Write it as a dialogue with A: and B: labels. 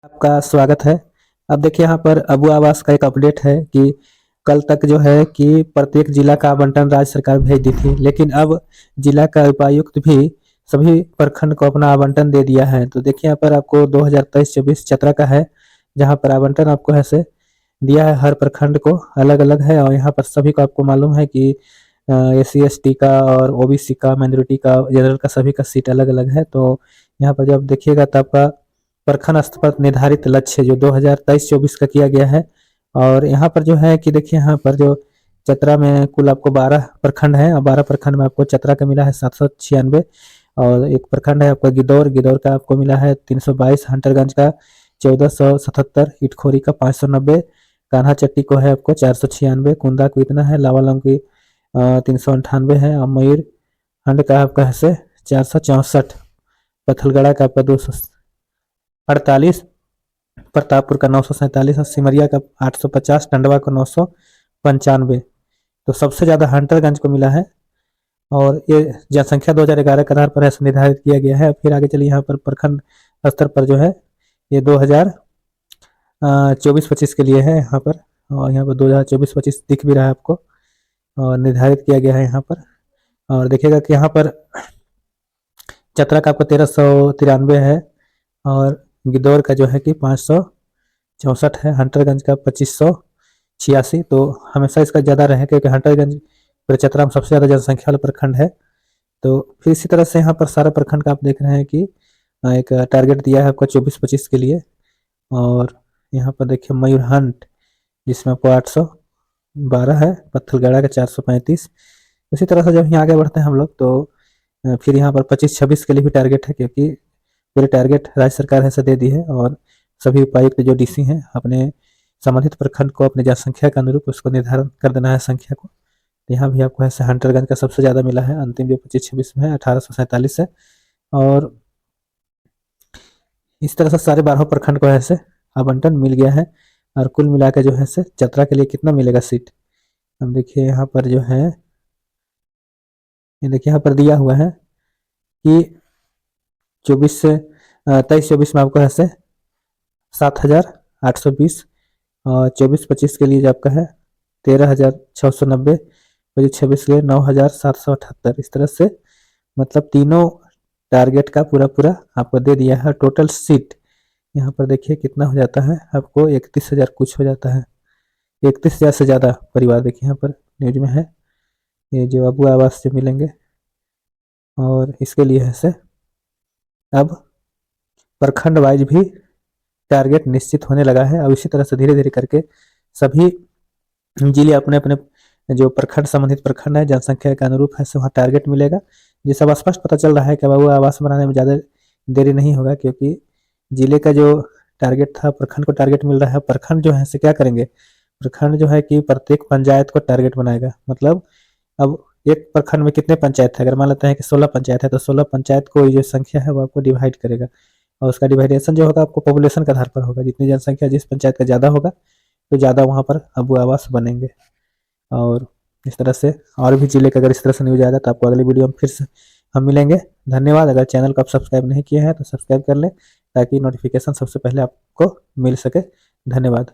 A: आपका स्वागत है। अब देखिए यहाँ पर अबू आवास का एक अपडेट है कि कल तक जो है कि प्रत्येक जिला का आवंटन राज्य सरकार भेज दी थी, लेकिन अब जिला का उपायुक्त भी सभी प्रखंड को अपना आवंटन दे दिया है। तो देखिए यहाँ पर आपको 2023-24 चतरा का है, जहाँ पर आवंटन आपको ऐसे दिया है। हर प्रखंड को अलग अलग है और यहाँ पर सभी को आपको मालूम है कि SC ST का और OBC का, माइनॉरिटी का, जनरल का, सभी का सीट अलग अलग है। तो यहाँ पर जब देखिएगा तो आपका प्रखंड स्तर पर निर्धारित लक्ष्य जो 2023-24 का किया गया है। और यहाँ पर जो है कि देखिए यहाँ पर जो चतरा में कुल आपको 12 प्रखंड है और 12 प्रखंड में आपको चतरा का मिला है 796। और एक प्रखंड है आपका गिदौर, गिदौर का आपको मिला है 322, हंटरगंज का 1477, इटखोरी का 590, कान्हा चट्टी को है आपको 496, कुंदा को इतना है, लावालम की 398 है, और मयूर हंड का आपका है 464, पत्थलगड़ा का आपका 248, प्रतापपुर का 947 और सिमरिया का 850, टंडवा का 995। तो सबसे ज्यादा हंटरगंज को मिला है और ये जनसंख्या 2011 के आधार पर ऐसा निर्धारित किया गया है। फिर आगे चलिए, यहाँ पर प्रखंड स्तर पर जो है ये 2024-25 के लिए है यहाँ पर, और यहाँ पर 2024-25 दिख भी रहा है आपको और निर्धारित किया गया है यहाँ पर। और देखिएगा कि यहाँ पर चतरा का आपको 1393 है और गिदौर का जो है कि 564 है, हंटरगंज का 2586। तो हमेशा इसका ज़्यादा रहे क्योंकि हंटरगंज पूरे चतरा में सबसे ज़्यादा जनसंख्या वाला प्रखंड है। तो फिर इसी तरह से यहाँ पर सारा प्रखंड का आप देख रहे हैं कि एक टारगेट दिया है आपका 24-25 के लिए। और यहाँ पर देखिए मयूरहंट, जिसमें आपको 812 है, पत्थलगड़ा का 435। इसी तरह से जब यहाँ आगे बढ़ते हैं हम लोग तो फिर यहाँ पर 25-26 के लिए भी टारगेट है, क्योंकि पूरे टारगेट राज्य सरकार ऐसे दे दी है और सभी उपायुक्त जो DC हैं अपने संबंधित प्रखंड को अपनी जनसंख्या के अनुरूप उसको निर्धारण कर देना है संख्या को। तो यहाँ भी आपको ऐसे हंटरगंज का सबसे ज़्यादा मिला है, अंतिम जो 25-26 में है 1847 है। और इस तरह से सारे 12 प्रखंड को ऐसे आवंटन मिल गया है। और कुल मिला के जो है से चतरा के लिए कितना मिलेगा सीट, हम देखिए यहाँ पर जो है, ये देखिए यहाँ पर दिया हुआ है कि 23-24 में आपको ऐसे 7820 और 24-25 के लिए जो आपका है 13,690, 25-26 के लिए 9,778। इस तरह से मतलब तीनों टारगेट का पूरा पूरा आपको दे दिया है। टोटल सीट यहाँ पर देखिए कितना हो जाता है आपको, 31,000 कुछ हो जाता है, 31,000 से ज़्यादा परिवार देखिए यहाँ पर न्यूज में है, ये जो अबू आवास से मिलेंगे। और इसके लिए है से अब प्रखंड वाइज भी टारगेट निश्चित होने लगा है। अब इसी तरह से धीरे धीरे करके सभी जिले अपने अपने जो प्रखंड संबंधित प्रखंड है जनसंख्या के अनुरूप है से वहाँ टारगेट मिलेगा। ये सब स्पष्ट पता चल रहा है कि अब आवास बनाने में ज़्यादा देरी नहीं होगा, क्योंकि जिले का जो टारगेट था प्रखंड को टारगेट मिल रहा है। प्रखंड जो है से क्या करेंगे, प्रखंड जो है कि प्रत्येक पंचायत को टारगेट बनाएगा। मतलब अब एक प्रखंड में कितने पंचायत है, अगर मान लेते हैं कि 16 पंचायत है तो 16 पंचायत को जो संख्या है वो आपको डिवाइड करेगा और उसका डिवाइडेशन जो होगा आपको पॉपुलेशन के आधार पर होगा। जितनी जनसंख्या जिस पंचायत का ज़्यादा होगा तो ज़्यादा वहाँ पर अबू आवास बनेंगे। और इस तरह से और भी जिले का अगर इस तरह से न्यूज आएगा तो आपको अगली वीडियो में फिर से हम मिलेंगे। धन्यवाद। अगर चैनल को आप सब्सक्राइब नहीं किए हैं तो सब्सक्राइब कर लें ताकि नोटिफिकेशन सबसे पहले आपको मिल सके। धन्यवाद।